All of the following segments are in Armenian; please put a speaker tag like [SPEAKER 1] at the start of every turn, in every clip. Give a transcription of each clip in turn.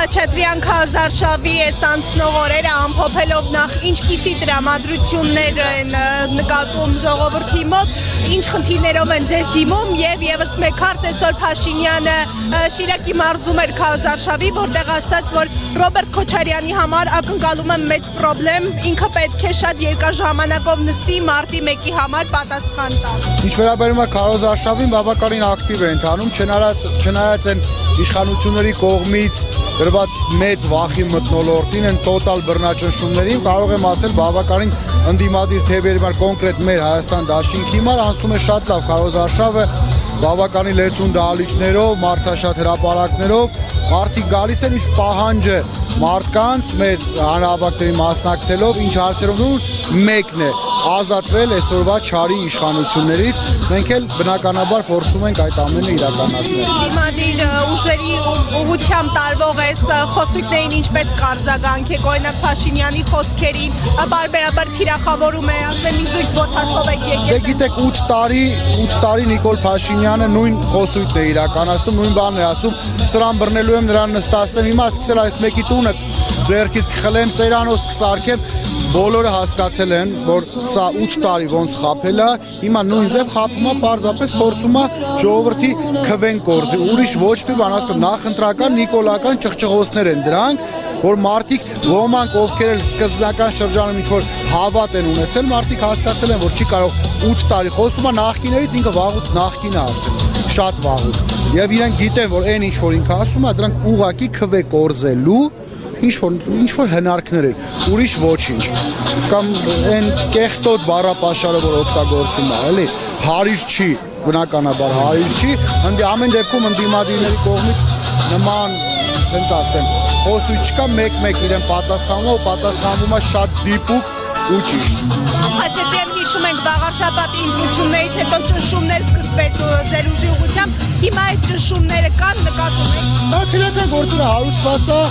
[SPEAKER 1] Խաչատրյան քարոզարշավի այս անցնող օրերը ամփոփելով նախ ինչպիսի տրամադրություններ են նկատում ժողովրդի մոտ, ինչ խնդիրներով են ձեզ դիմում եւ եւս մեկ հարց այսօր Փաշինյանը Շիրակի մարզում էր քարոզարշավի, որտեղ ասաց, որ Ռոբերտ Քոչարյանի համար ակնկալում է մեծ պրոբլեմ, ինքը պետք է շատ երկար ժամանակով նստի մարտի 1-ի համար պատասխան տալ։
[SPEAKER 2] Ինչ վերաբերում է քարոզարշավին, բավականին ակտիվ է ընթանում, չնայած են իշխանությունների կողմից դրված մեծ վախի մթնոլորտին են տոտալ բռնաճնշումներին, կարող եմ ասել բավականին ընդդիմադիր թևերի համար կոնկրետ մեր Հայաստան դաշինքի համար անցնում է շատ լավ քարոզարշավը, բավականին լեցուն դահլիճներով, մարդաշատ հրապարակներով, մարդիկ գալիս են, իսկ պահանջը մարդկանց մեր հանրահավաքների մասնակցելով, ինչ հարցերով մեկն է ազատվել այսօրվա չարի իշխանություններից, մենք էլ բնականաբար փորձում ենք այդ ամենը իրականացնել։
[SPEAKER 1] Դիմադիր ուժերի ուղղությամբ տարվող այս խոսքերին ինչպես կարձագանքեք, օրինակ Փաշինյանի խոսքերին, բարբերաբար թիրախավորում է, ասեմ իզույգ ոտասով եք եկել։
[SPEAKER 2] Դե գիտեք 8 տարի Նիկոլ Փաշինյանը նույն խոսույթն է իրականացնում, նույն բանն է ասում, սրան բռնելու եմ, նրան նստացնեմ, հիմա սկսել այս մեկի տունը ձեռքից կխլեմ, ծերանոց կսարքեմ, բոլորը հասկացել են, որ սա 8 տարի ոնց խաբել է, հիմա նույն ձև խաբում է, պարզապես փորձում է ժողովրդի քվեն կորզի, ուրիշ ոչ մի բան, ասում նախընտրական նիկոլական ճղճղոցներ են դրանք, որ մարդիկ ոմանք ովքեր էլ սկզբնական շրջանում ինչ-որ հավատ են ունեցել, մարդիկ հասկացել են, որ չի կարող 8 տարի խոսում է նախկիներից, ինքը վաղուց նախկին է արդեն, շատ վաղուց, եւ իրենք գիտեն, որ այն ինչ-որ ինքը ասում է, դրանք ուղղակի քվե կորզելու ինչ-որ հնարքներ են, ուրիշ ոչինչ, կամ այն կեղտոտ բառապաշարը, որ օգտագործում է, էլի, հարիր չի, բնականաբար հարիր չի, ամեն դեպքում ընդդիմադիրների կողմից նման, հենց ասեմ, խոսույթ չկա, մեկ-մեկ իրեն պատասխանվում է շատ դիպուկ ու ճիշտ։
[SPEAKER 1] Խաչատրյան հիշում ենք վաղարշաբաթի ընտրություններից հետո ճնշումներ սկսվեց ձեր ուժի ուղղությամբ, հիմա այդ ճնշումները կան, նկատում եք։
[SPEAKER 2] Դա քրեական գործերը հարուցված է,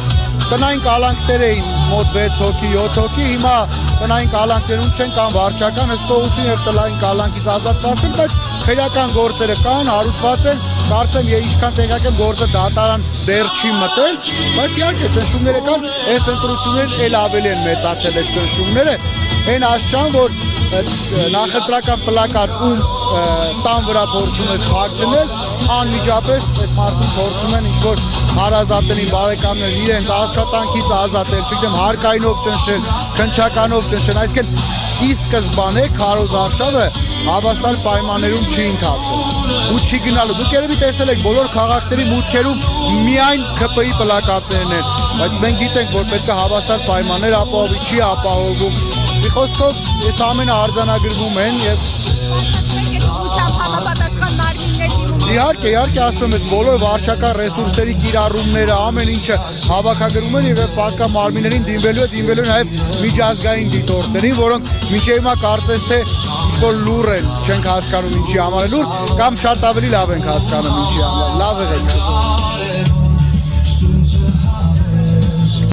[SPEAKER 2] տնային կալանքներ էին մոտ 6 հոգի, 7 հոգի, հիմա տնային կալանքներում չեն կան վարչական հսկողություն եւ տնային կալանքից ազատ վարդեն, բայց քրեական գործերը կան, հարուցված են, կարծեմ ինչքան տեղյակ եմ գործը դատարան դեռ չի մտել, բայց իհարկե ճնշումները կան, այս ընտրություններն էլ ավելի են մեծացել այդ ճնշումները, այն աշճան, որ նախընտրական պլակատ ում տան վրա փորձում ես փակցնել, անմիջապես այդ մարդուն փորձում են ինչ-որ հարազատներին, բարեկամներին իրենց աշխատանքից ազատել, չգիտեմ, հարկայինով ճնշել, քննչականով ճնշել, այսինքն ի սկզբանե քարոզարշավը հավասար պայմաններում չի ընթացել ու չի գնալու։ Դուք երևի տեսել եք բոլոր քաղաքների մուտքերում միայն ԿՊ-ի պլակատներն են, բայց մենք գիտենք, որ պետք է հավասար պայմաններ ապահովի, չի ապահովում։ Մի խոսքով, այս ամենը արձանագրվում են եւ Իհարկե, ասում եմ, բոլոր վարչական ռեսուրսների կիրառումները, ամեն ինչը հավաքագրում են եւ պատկա մարմիններին դիմվելու է նաեւ միջազգային դիտորդներին, որոնք մինչեւ հիմա կարծես թե ինչ-որ լուր են, չենք հասկանում ինչի համար է լուր, կամ շատ ավելի լավ ենք հասկանում ինչի համար։ Լավ եղեք։